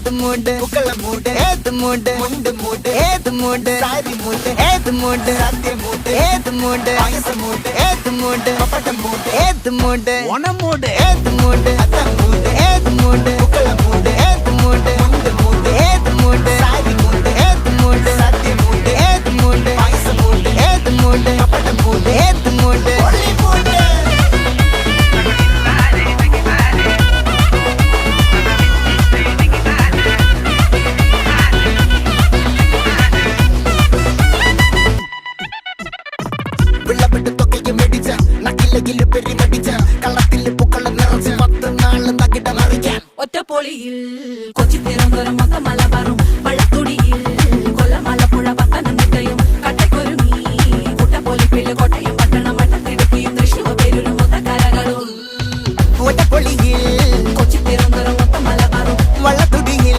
ഏത് മൂട് പുക്കള മൂട് ഏത് മൂട് മുണ്ട് മൂട് ഏത് മൂട് സാരി മൂട് ഏത് മൂട് സദ്യ മൂട് ഏത് മൂട് പായസ മൂട് ഏത് മൂട് പപ്പടം മൂട് ഏത് മൂട് ഓണം മൂട് ഏത് മൂട് അത്തം മൂട് ഏത് മൂട് പുക്കള മൂട് ഏത് മൂട് മുണ്ട് മൂട് ഏത് മൂട് സാരി മൂട് ഏത് മൂട് സദ്യ മൂട് ഏത് മൂട് പായസ മൂട് ഏത് മൂട് പപ്പടം മൂട് ഏത് മൂട് ഒളി മൂട് ഒറ്റപ്പൊളിയിൽ കൊച്ചി തിരുവനന്തപുരം മൊത്തം മലബാറും